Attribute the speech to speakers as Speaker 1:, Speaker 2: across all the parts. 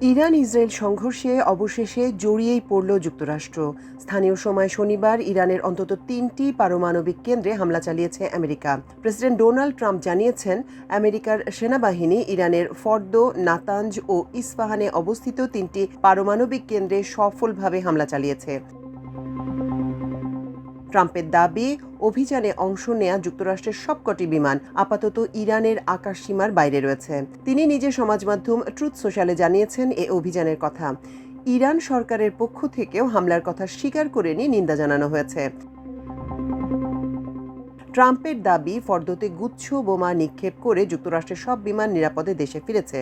Speaker 1: Iran Israel সংঘর্ষে অবশেষে জড়িয়েই পড়ল যুক্তরাষ্ট্র। স্থানীয় সময় শনিবার ইরানের অন্তত ৩টি পারমাণবিক কেন্দ্রে হামলা চালিয়েছে আমেরিকা। প্রেসিডেন্ট ডোনাল্ড ট্রাম্প জানিয়েছেন, আমেরিকার সেনাবাহিনী ইরানের ফর্দো, নাতাঞ্জ ও ইস্পাহানে অবস্থিত ৩টি পারমাণবিক কেন্দ্রে সফলভাবে হামলা চালিয়েছে। ট্রাম্পের দাবি, অভিযানে অংশ নেয়া যুক্তরাষ্ট্রের সবকটি বিমান আপাতত ইরানের আকাশসীমার বাইরে রয়েছে। তিনি নিজের সমাজ মাধ্যম ট্রুথ সোশ্যালে জানিয়েছেন এ অভিযানের কথা। ইরান সরকারের পক্ষ থেকেও হামলার কথা স্বীকার করে নিন্দা জানানো হয়েছে। ট্রাম্পের দাবি, ফর্দোতে গুচ্ছ বোমা নিক্ষেপ করে যুক্তরাষ্ট্রের সব বিমান নিরাপদে দেশে ফিরেছে।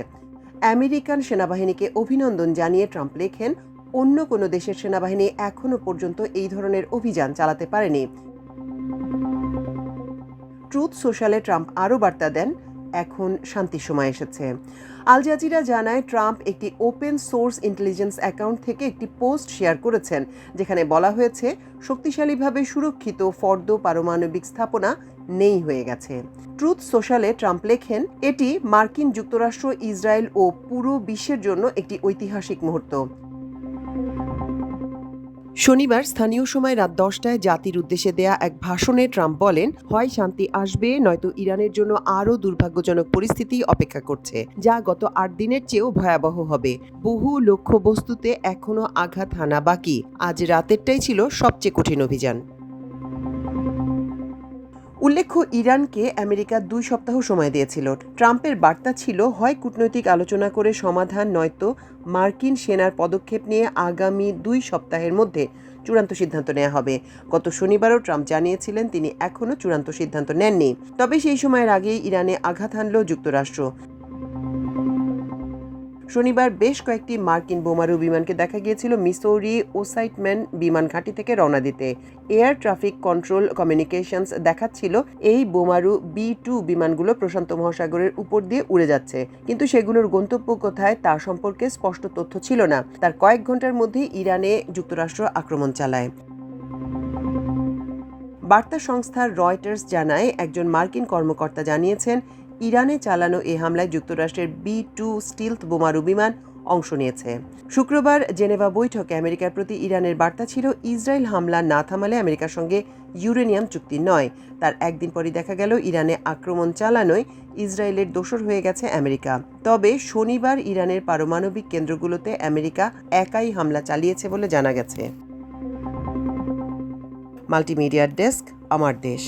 Speaker 1: আমেরিকান সেনাবাহিনীকে অভিনন্দন জানিয়ে ট্রাম্প লেখেন, অন্য কোনো দেশের সেনাবাহিনী এখনো পর্যন্ত এই ধরনের অভিযান চালাতে পারেনি। ট্রুথ সোশ্যালে ট্রাম্প আরও বার্তা দেন, এখন শান্তির সময় এসেছে। আল জাজিরা জানায়, ট্রাম্প একটি ওপেন সোর্স ইন্টেলিজেন্স অ্যাকাউন্ট থেকে একটি পোস্ট শেয়ার করেছেন, যেখানে বলা হয়েছে শক্তিশালীভাবে সুরক্ষিত ফর্দো পারমাণবিক স্থাপনা নেই হয়ে গেছে। ট্রুথ সোশ্যালে ট্রাম্প লেখেন, এটি মার্কিন যুক্তরাষ্ট্র, ইসরায়েল ও পুরো বিশ্বের জন্য একটি ঐতিহাসিক মুহূর্ত। শনিবার স্থানীয় সময় রাত 10টায় জাতির উদ্দেশ্যে দেয়া এক ভাষণে ট্রাম্প বলেন, হয় শান্তি আসবে, নয়তো ইরানের জন্য আরও দুর্ভাগ্যজনক পরিস্থিতি অপেক্ষা করছে, যা গত 8 দিনের চেয়েও ভয়াবহ হবে। বহু লক্ষ্যবস্তুতে এখনও আঘাত হানা বাকি। আজ রাতেরটাই ছিল সবচেয়ে কঠিন অভিযান। উল্লেখ্য, ইরানকে আমেরিকা 2 সপ্তাহ সময় দিয়েছিল। ট্রাম্পের বার্তা ছিল, হয় কূটনৈতিক আলোচনা করে সমাধান, নয়তো মার্কিন সেনার পদক্ষেপ নিয়ে আগামী 2 সপ্তাহের মধ্যে চূড়ান্ত সিদ্ধান্ত নেওয়া হবে। গত শনিবারও ট্রাম্প জানিয়েছিলেন তিনি এখনও চূড়ান্ত সিদ্ধান্ত নেননি। তবে সেই সময়ের আগেই ইরানে আঘাত হানল যুক্তরাষ্ট্র। শনিবার বেশ কয়েকটি মার্কিন বোমারু বিমানকে দেখা গিয়েছিল মিসৌরি ওসাইটম্যান বিমান ঘাঁটি থেকে রওনা দিতে। এয়ার ট্রাফিক কন্ট্রোল কমিউনিকেশনস দেখাচ্ছিল, এই বোমারু B-2 বিমানগুলো প্রশান্ত মহাসাগরের উপর দিয়ে উড়ে যাচ্ছে, কিন্তু সেগুলোর গন্তব্য কোথায় তা সম্পর্কে স্পষ্ট তথ্য ছিল না। তার কয়েক ঘন্টার মধ্যেই ইরানে যুক্তরাষ্ট্র আক্রমণ চালায়। বার্তা সংস্থা রয়টার্স জানায়, একজন মার্কিন কর্মকর্তা জানিয়েছেন, ইরানে চালানো এ হামলায় যুক্তরাষ্ট্রের B-2 স্টিলথ বোমারু বিমান অংশ নিয়েছে। শুক্রবার জেনেভা বৈঠকে আমেরিকার প্রতি ইরানের বার্তা ছিল, ইসরায়েল হামলা না থামালে আমেরিকার সঙ্গে ইউরেনিয়াম চুক্তি নয়। তার একদিন পরই দেখা গেল, ইরানে আক্রমণ চালানোয় ইসরায়েলের দোসর হয়ে গেছে আমেরিকা। তবে শনিবার ইরানের পারমাণবিক কেন্দ্রগুলোতে আমেরিকা একাই হামলা চালিয়েছে বলে জানা গেছে। মাল্টিমিডিয়া ডেস্ক, আমার দেশ।